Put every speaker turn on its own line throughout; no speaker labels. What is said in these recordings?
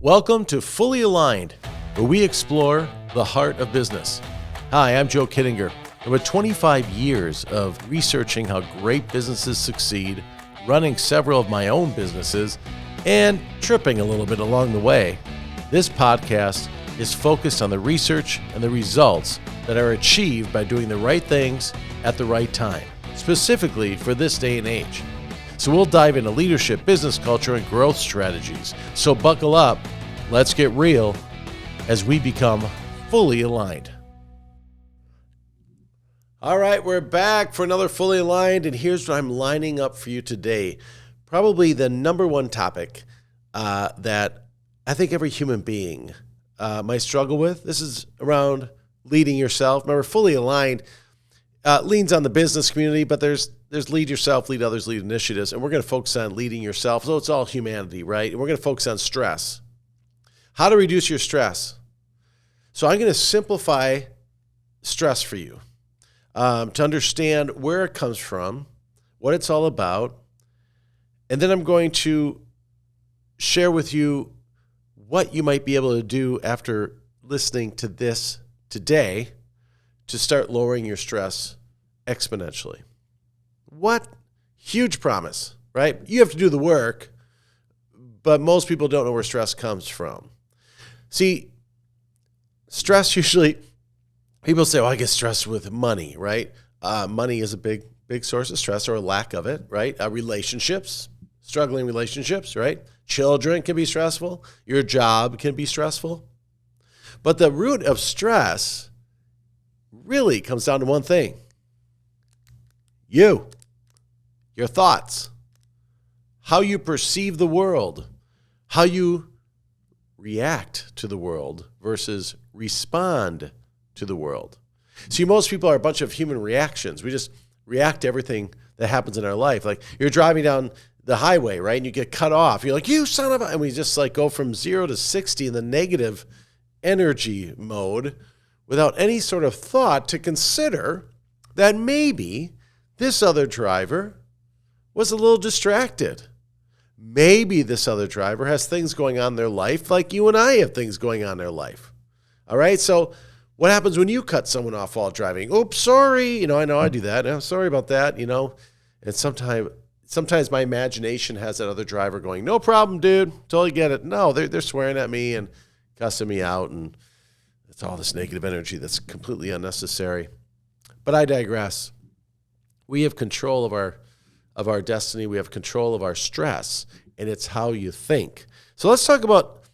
Welcome to Fully Aligned, where we explore the heart of business. Hi, I'm Joe Kiedinger, and with 25 years of researching how great businesses succeed, running several of my own businesses, and tripping a little bit along the way, this podcast is focused on the research and the results that are achieved by doing the right things at the right time, specifically for this day and age. So we'll dive into leadership, business culture, and growth strategies. So buckle up, let's get real as we become fully aligned. All right, we're back for another Fully Aligned, and here's what I'm lining up for you today. Probably the number one topic that I think every human being might struggle with. This is around leading yourself. Remember, Fully Aligned leans on the business community, but there's lead yourself, lead others, lead initiatives, and we're going to focus on leading yourself. So it's all humanity, right? And we're going to focus on stress. How to reduce your stress. So I'm going to simplify stress for you to understand where it comes from, what it's all about, and then I'm going to share with you what you might be able to do after listening to this today to start lowering your stress exponentially. What huge promise, right? You have to do the work, but most people don't know where stress comes from. See, stress usually, people say, well, I get stressed with money, right? Money is a big source of stress, or a lack of it, right? Relationships, struggling relationships, right? Children can be stressful. Your job can be stressful. But the root of stress really comes down to one thing. Your thoughts, how you perceive the world, how you react to the world versus respond to the world. See, most people are a bunch of human reactions. We just react to everything that happens in our life. Like you're driving down the highway, right? And you get cut off. You're like, you son of a, and we just like go from 0 to 60 in the negative energy mode without any sort of thought to consider that maybe this other driver was a little distracted. Maybe this other driver has things going on in their life like you and I have things going on in their life. All right, so what happens when you cut someone off while driving? Oops, sorry. I know I do that. I'm sorry about that, And sometimes my imagination has that other driver going, no problem, dude. Totally get it. No, they're swearing at me and cussing me out, and it's all this negative energy that's completely unnecessary. But I digress. We have control of our destiny. We have control of our stress, and it's how you think. So let's talk about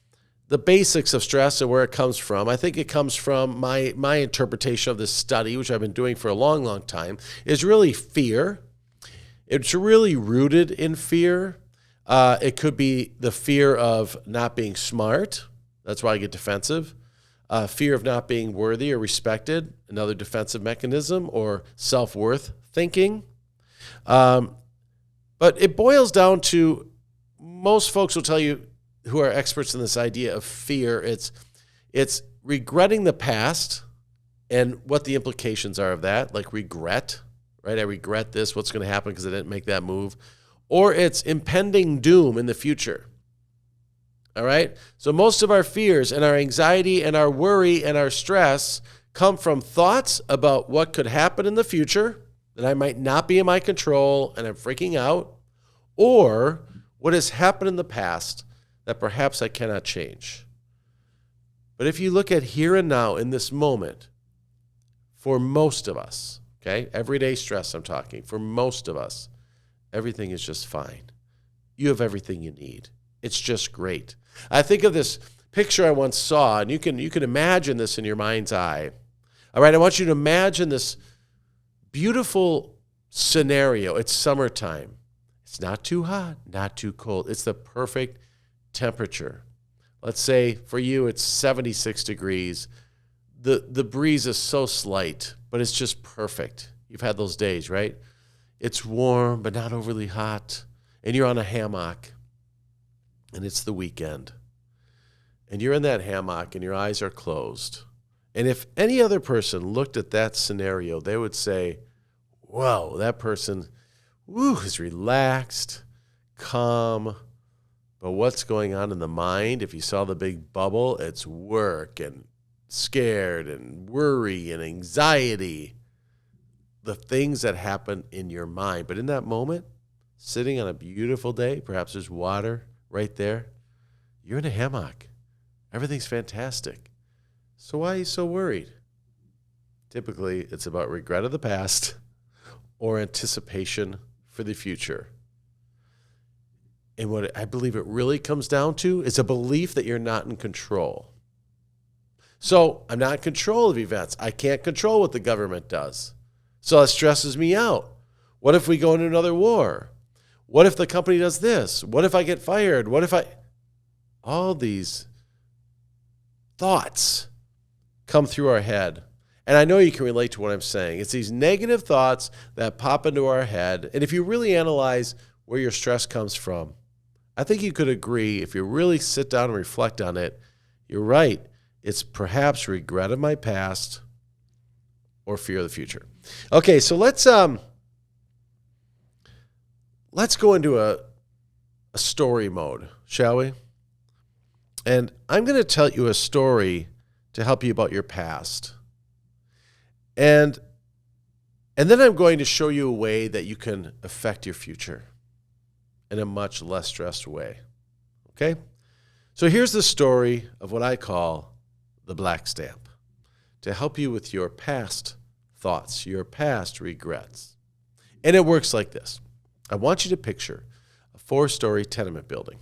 the basics of stress and where it comes from. I think it comes from my interpretation of this study, which I've been doing for a long, long time, is really fear. It's really rooted in fear. It could be the fear of not being smart. That's why I get defensive. Fear of not being worthy or respected, another defensive mechanism, or self-worth thinking. But it boils down to, most folks will tell you who are experts in this idea of fear, it's regretting the past and what the implications are of that, like regret, right? I regret this, what's going to happen because I didn't make that move. Or it's impending doom in the future. All right? So most of our fears and our anxiety and our worry and our stress come from thoughts about what could happen in the future that I might not be in my control and I'm freaking out, or what has happened in the past that perhaps I cannot change. But if you look at here and now in this moment, for most of us, okay, everyday stress I'm talking, for most of us, everything is just fine. You have everything you need. It's just great. I think of this picture I once saw, and you can imagine this in your mind's eye. All right, I want you to imagine this beautiful scenario. It's summertime. It's not too hot, not too cold. It's the perfect temperature. Let's say for you it's 76 degrees. The breeze is so slight, but it's just perfect. You've had those days, right? It's warm, but not overly hot. And you're on a hammock. And it's the weekend. And you're in that hammock and your eyes are closed. And if any other person looked at that scenario, they would say, whoa, that person is relaxed, calm, But what's going on in the mind? If you saw the big bubble, it's work and scared and worry and anxiety. The things that happen in your mind. But in that moment, sitting on a beautiful day, perhaps there's water right there, you're in a hammock. Everything's fantastic. So why are you so worried? Typically, it's about regret of the past or anticipation for the future. And what I believe it really comes down to is a belief that you're not in control. So I'm not in control of events. I can't control what the government does. So that stresses me out. What if we go into another war? What if the company does this? What if I get fired? All these thoughts come through our head. And I know you can relate to what I'm saying. It's these negative thoughts that pop into our head. And if you really analyze where your stress comes from, I think you could agree, if you really sit down and reflect on it, you're right. It's perhaps regret of my past or fear of the future. Okay, so let's go into a story mode, shall we? And I'm going to tell you a story to help you about your past. And then I'm going to show you a way that you can affect your future in a much less stressed way. Okay? So here's the story of what I call the black stamp to help you with your past thoughts, your past regrets. And it works like this. I want you to picture a 4-story tenement building.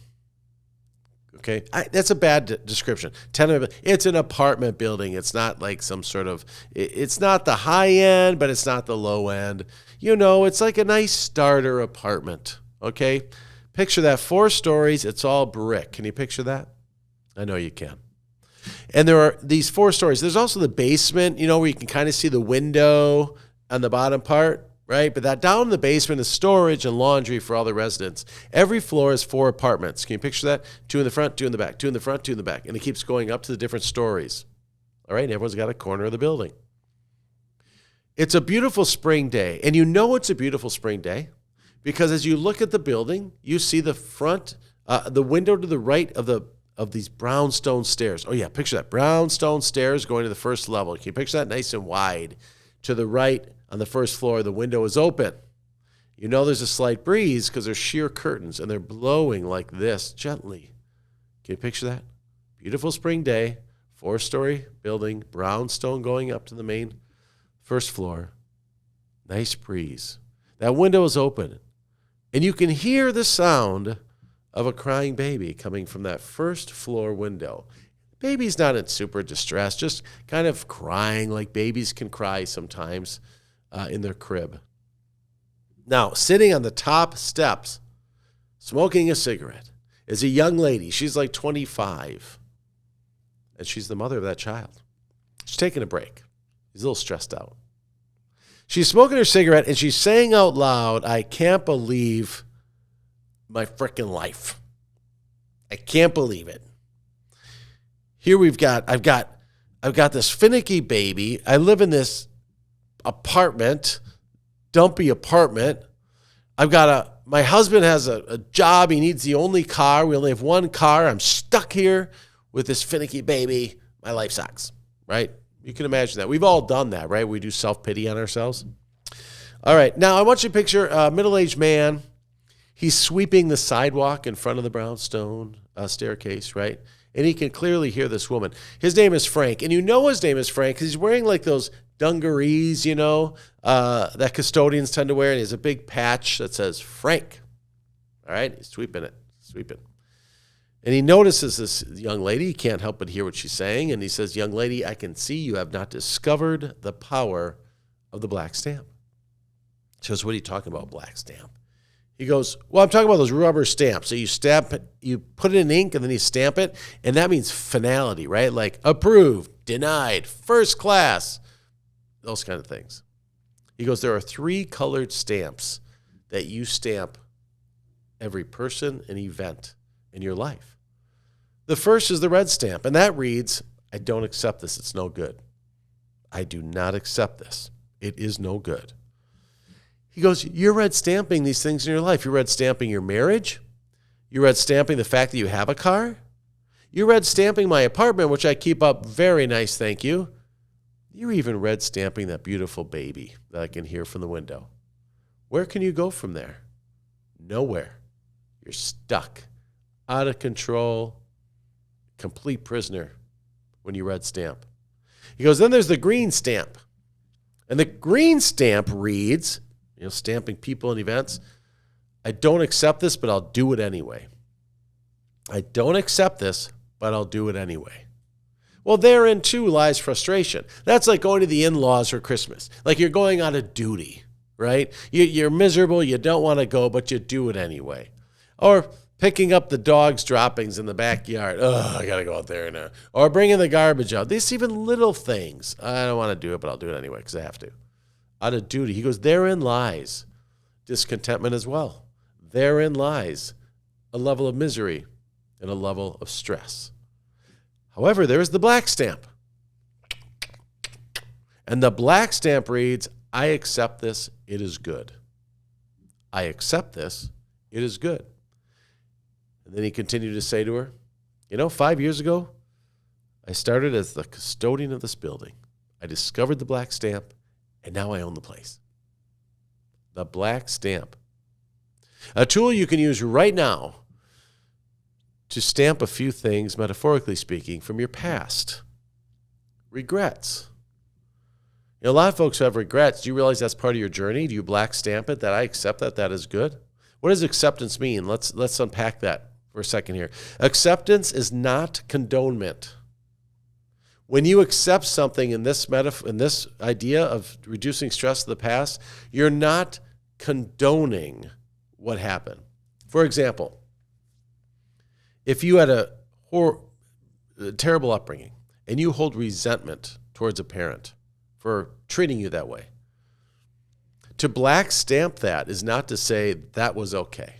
Okay, that's a bad description. Tenement, it's an apartment building. It's not like some sort of, it's not the high end, but it's not the low end. You know, it's like a nice starter apartment. Okay, picture that, 4 stories. It's all brick. Can you picture that? I know you can. And there are these 4 stories. There's also the basement, you know, where you can kind of see the window on the bottom part. Right? But that down in the basement is storage and laundry for all the residents. Every floor is 4 apartments. Can you picture that? 2 in the front, 2 in the back, 2 in the front, 2 in the back. And it keeps going up to the different stories. All right? And everyone's got a corner of the building. It's a beautiful spring day. And you know it's a beautiful spring day because as you look at the building, you see the front, the window to the right of these brownstone stairs. Oh, yeah. Picture that. Brownstone stairs going to the first level. Can you picture that? Nice and wide. To the right, on the first floor, the window is open. You know there's a slight breeze because there's sheer curtains, and they're blowing like this, gently. Can you picture that? Beautiful spring day, 4-story building, brownstone going up to the main first floor. Nice breeze. That window is open, and you can hear the sound of a crying baby coming from that first floor window. Baby's not in super distress, just kind of crying like babies can cry sometimes in their crib. Now, sitting on the top steps, smoking a cigarette, is a young lady. She's like 25, and she's the mother of that child. She's taking a break. She's a little stressed out. She's smoking her cigarette, and she's saying out loud, "I can't believe my frickin' life. I can't believe it. Here I've got this finicky baby. I live in this apartment, dumpy apartment. My husband has a job. He needs the only car. We only have 1 car. I'm stuck here with this finicky baby. My life sucks," right? You can imagine that. We've all done that, right? We do self-pity on ourselves. All right. Now I want you to picture a middle-aged man. He's sweeping the sidewalk in front of the brownstone staircase, right? And he can clearly hear this woman. His name is Frank. And you know his name is Frank because he's wearing like those dungarees, you know, that custodians tend to wear. And he has a big patch that says Frank. All right? He's sweeping. And he notices this young lady. He can't help but hear what she's saying. And he says, "Young lady, I can see you have not discovered the power of the black stamp." She goes, "What are you talking about, black stamp?" He goes, "Well, I'm talking about those rubber stamps. So you stamp it, you put it in ink, and then you stamp it, and that means finality, right? Like approved, denied, first class, those kind of things." He goes, "There are 3 colored stamps that you stamp every person and event in your life. The first is the red stamp, and that reads, 'I don't accept this. It's no good. I do not accept this. It is no good.'" He goes, "You're red stamping these things in your life. You're red stamping your marriage. You red stamping the fact that you have a car? You red stamping my apartment, which I keep up very nice, thank you. You're even red stamping that beautiful baby that I can hear from the window. Where can you go from there? Nowhere. You're stuck, out of control, complete prisoner when you red stamp. He goes, then there's the green stamp. And the green stamp reads, stamping people and events, I don't accept this, but I'll do it anyway. I don't accept this, but I'll do it anyway. Well, therein too lies frustration. That's like going to the in-laws for Christmas. Like you're going out of duty, right? You're miserable, you don't want to go, but you do it anyway. Or picking up the dog's droppings in the backyard. Oh, I got to go out there now. Or bringing the garbage out. These even little things. I don't want to do it, but I'll do it anyway because I have to. Out of duty. He goes, therein lies discontentment as well. Therein lies a level of misery and a level of stress. However, there is the black stamp. And the black stamp reads, I accept this, it is good. I accept this, it is good. And then he continued to say to her, 5 years ago, I started as the custodian of this building. I discovered the black stamp, and now I own the place. The black stamp. A tool you can use right now to stamp a few things, metaphorically speaking, from your past. Regrets. A lot of folks who have regrets, do you realize that's part of your journey? Do you black stamp it, that I accept that is good? What does acceptance mean? Let's unpack that for a second here. Acceptance is not condonement. When you accept something in this idea of reducing stress of the past, you're not condoning what happened. For example, if you had a terrible upbringing and you hold resentment towards a parent for treating you that way, to black stamp that is not to say that was okay.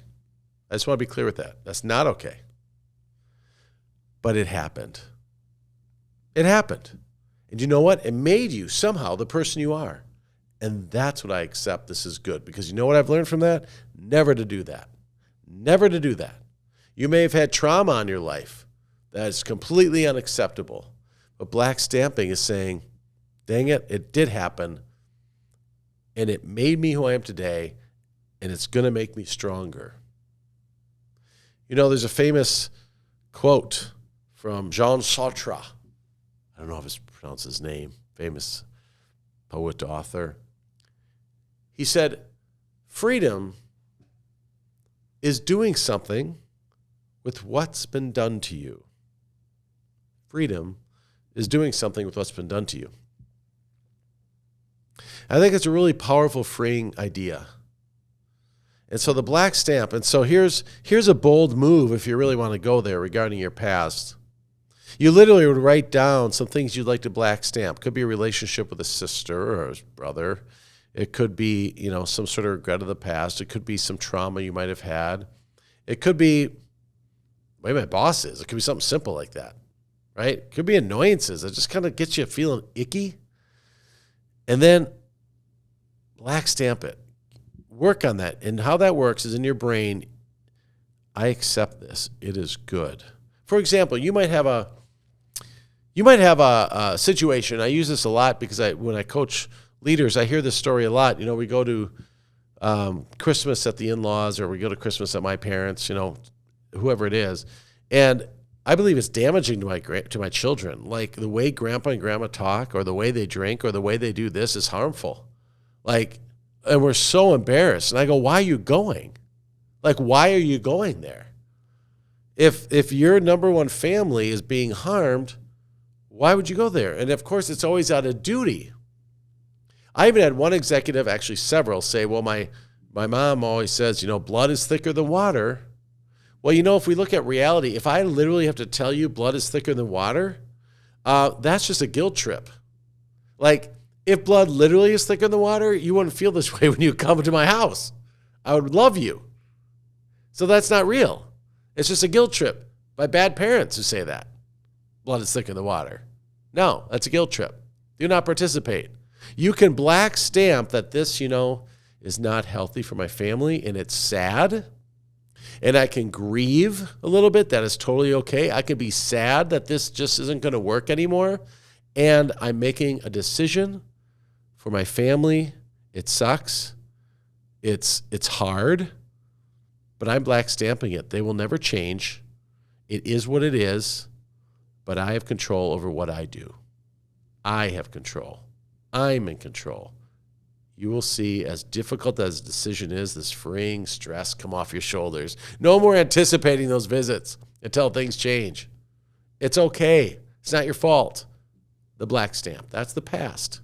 I just want to be clear with that. That's not okay. But it happened. It happened. And you know what? It made you somehow the person you are. And that's what I accept. This is good. Because you know what I've learned from that? Never to do that. Never to do that. You may have had trauma in your life that is completely unacceptable. But black stamping is saying, dang it, it did happen. And it made me who I am today. And it's going to make me stronger. There's a famous quote from Jean Sartre. I don't know if it's pronounced his name. Famous poet, author. He said, freedom is doing something with what's been done to you. Freedom is doing something with what's been done to you. I think it's a really powerful, freeing idea. And so the black stamp, and so here's a bold move if you really want to go there regarding your past. You literally would write down some things you'd like to black stamp. Could be a relationship with a sister or a brother. It could be, some sort of regret of the past. It could be some trauma you might have had. It could be the way my boss is. It could be something simple like that, right? It could be annoyances that just kind of gets you feeling icky. And then black stamp it. Work on that. And how that works is in your brain, I accept this. It is good. For example, you might have a situation. I use this a lot because when I coach leaders, I hear this story a lot. We go to Christmas at the in-laws, or we go to Christmas at my parents, whoever it is. And I believe it's damaging to my children. Like the way grandpa and grandma talk, or the way they drink, or the way they do this is harmful. And we're so embarrassed. And I go, why are you going? Why are you going there? If your number one family is being harmed, why would you go there? And of course, it's always out of duty. I even had one executive, actually several, say, well, my mom always says, blood is thicker than water. Well, if we look at reality, if I literally have to tell you blood is thicker than water, that's just a guilt trip. If blood literally is thicker than water, you wouldn't feel this way when you come to my house. I would love you. So that's not real. It's just a guilt trip by bad parents who say that. Blood is thicker than water. No, that's a guilt trip. Do not participate. You can black stamp that this, is not healthy for my family and it's sad. And I can grieve a little bit. That is totally okay. I can be sad that this just isn't going to work anymore. And I'm making a decision for my family. It sucks. It's hard. But I'm black stamping it. They will never change. It is what it is. But I have control over what I do. I have control. I'm in control. You will see, as difficult as the decision is, this freeing stress come off your shoulders. No more anticipating those visits until things change. It's okay. It's not your fault. The black stamp. That's the past.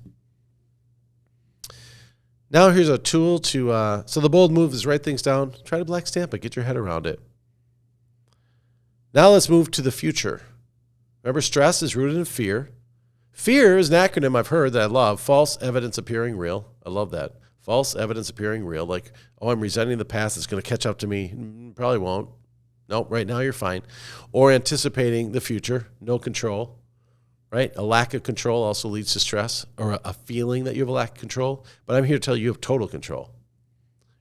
Now here's a tool to, so the bold move is write things down. Try to black stamp it. Get your head around it. Now let's move to the future. Remember, stress is rooted in fear. Fear is an acronym I've heard that I love. False evidence appearing real. I love that. False evidence appearing real. Like, oh, I'm resenting the past. It's going to catch up to me. Probably won't. Nope, right now you're fine. Or anticipating the future. No control. Right? A lack of control also leads to stress, or a feeling that you have a lack of control. But I'm here to tell you you have total control.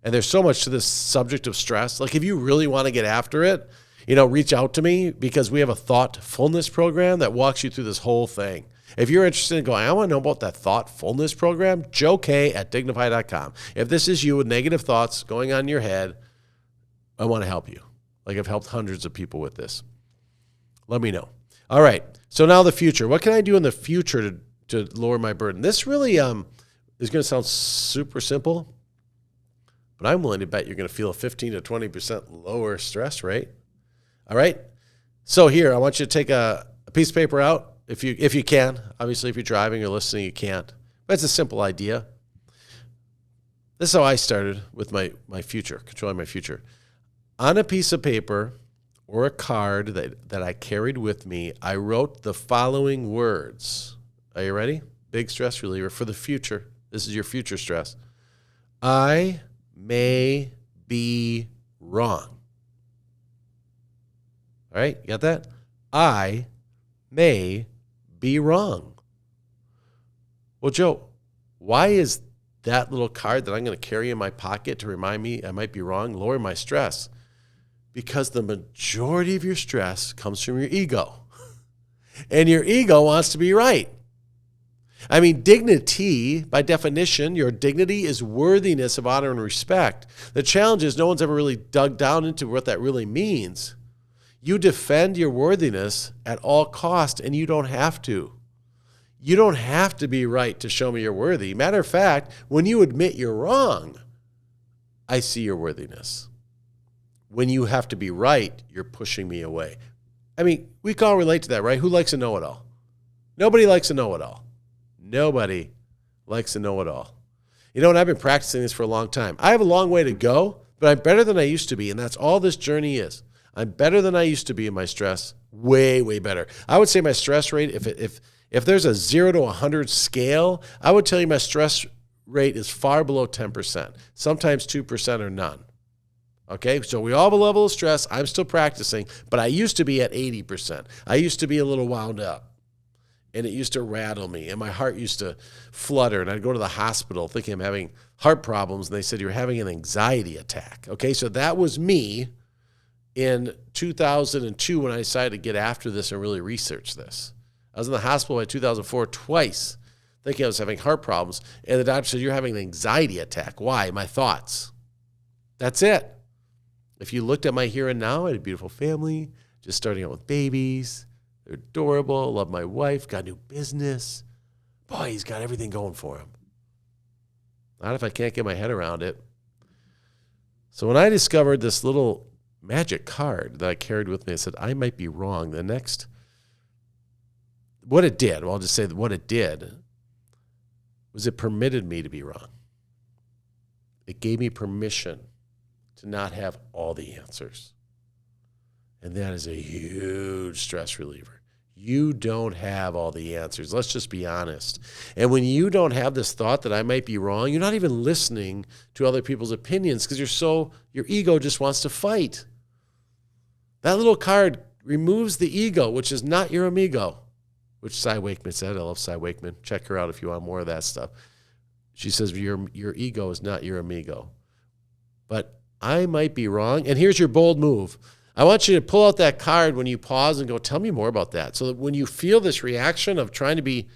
And there's so much to this subject of stress. Like, if you really want to get after it, reach out to me, because we have a thoughtfulness program that walks you through this whole thing. If you're interested in going, I want to know about that thoughtfulness program, joek@dignify.com. If this is you with negative thoughts going on in your head, I want to help you. Like, I've helped hundreds of people with this. Let me know. All right. So now the future. What can I do in the future to lower my burden? This really is going to sound super simple, but I'm willing to bet you're going to feel a 15 to 20% lower stress rate. All right. So here, I want you to take a piece of paper out. If you can. Obviously, if you're driving or listening, you can't. But it's a simple idea. This is how I started with my future, controlling my future. On a piece of paper or a card that I carried with me, I wrote the following words. Are you ready? Big stress reliever for the future. This is your future stress. I may be wrong. All right, you got that? I may be wrong. Well, Joe, why is that little card that I'm going to carry in my pocket to remind me I might be wrong lower my stress? Because the majority of your stress comes from your ego. And your ego wants to be right. I mean, dignity, by definition, your dignity is worthiness of honor and respect. The challenge is no one's ever really dug down into what that really means. You defend your worthiness at all cost, and you don't have to. You don't have to be right to show me you're worthy. Matter of fact, when you admit you're wrong, I see your worthiness. When you have to be right, you're pushing me away. I mean, we can all relate to that, right? Who likes a know-it-all? Nobody likes a know-it-all. Nobody likes a know-it-all. And I've been practicing this for a long time. I have a long way to go, but I'm better than I used to be, and that's all this journey is. I'm better than I used to be in my stress. Way, way better. I would say my stress rate, if there's a 0 to 100 scale, I would tell you my stress rate is far below 10%, sometimes 2% or none. Okay, so we all have a level of stress. I'm still practicing, but I used to be at 80%. I used to be a little wound up, and it used to rattle me, and my heart used to flutter, and I'd go to the hospital thinking I'm having heart problems, and they said, you're having an anxiety attack. Okay, so that was me in 2002 when I decided to get after this and really research this. I was in the hospital by 2004 twice, thinking I was having heart problems, and the doctor said, you're having an anxiety attack. Why? My thoughts. That's it. If you looked at my here and now, I had a beautiful family, just starting out with babies. They're adorable. Love my wife. Got a new business. Boy, he's got everything going for him. Not if I can't get my head around it. So when I discovered this little magic card that I carried with me, I said, I might be wrong. What it did, well, I'll just say that what it did was it permitted me to be wrong. It gave me permission to not have all the answers. And that is a huge stress reliever. You don't have all the answers. Let's just be honest. And when you don't have this thought that I might be wrong, you're not even listening to other people's opinions because your ego just wants to fight. That little card removes the ego, which is not your amigo, which Cy Wakeman said. I love Cy Wakeman. Check her out if you want more of that stuff. She says your ego is not your amigo. But I might be wrong. And here's your bold move. I want you to pull out that card when you pause and go, tell me more about that. So that when you feel this reaction of trying to be,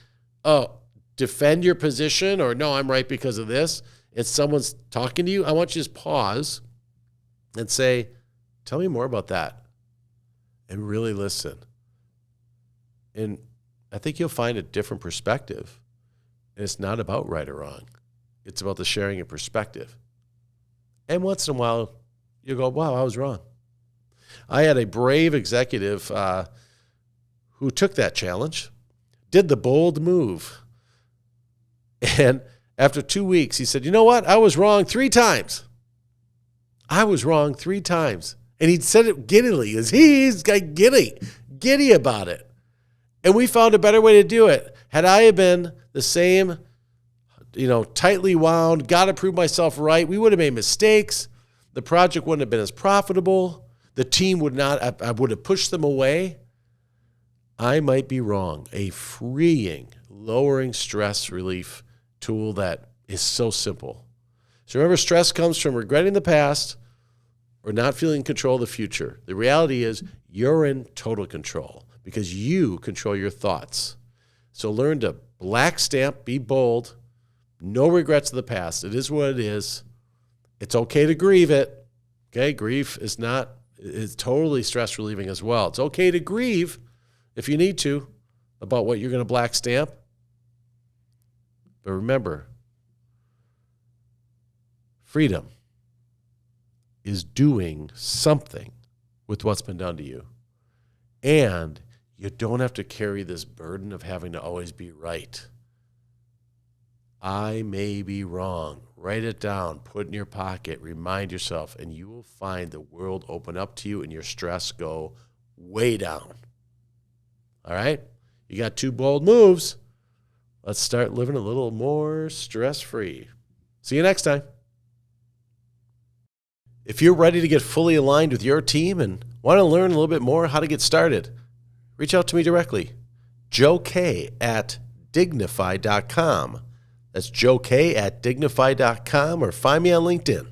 defend your position or no, I'm right because of this, and someone's talking to you, I want you to just pause and say, tell me more about that. And really listen. And I think you'll find a different perspective. And it's not about right or wrong. It's about the sharing of perspective. And once in a while, you go, wow, I was wrong. I had a brave executive who took that challenge, did the bold move. And after 2 weeks, he said, you know what? I was wrong 3 times. I was wrong 3 times. And he said it giddily. He's got giddy about it. And we found a better way to do it. Had I been the same, tightly wound, got to prove myself right, we would have made mistakes. The project wouldn't have been as profitable. The team would not, I would have pushed them away. I might be wrong. A freeing, lowering stress relief tool that is so simple. So remember, stress comes from regretting the past or not feeling control of the future. The reality is you're in total control because you control your thoughts. So learn to black stamp, be bold, no regrets of the past. It is what it is. It's okay to grieve it. Okay, grief is totally stress relieving as well. It's okay to grieve if you need to about what you're going to black stamp. But remember, freedom is doing something with what's been done to you. And you don't have to carry this burden of having to always be right. I may be wrong. Write it down. Put it in your pocket. Remind yourself. And you will find the world open up to you and your stress go way down. All right? You got 2 bold moves. Let's start living a little more stress-free. See you next time. If you're ready to get fully aligned with your team and want to learn a little bit more how to get started, reach out to me directly. Joe K at Dignify.com. That's Joe K at Dignify.com or find me on LinkedIn.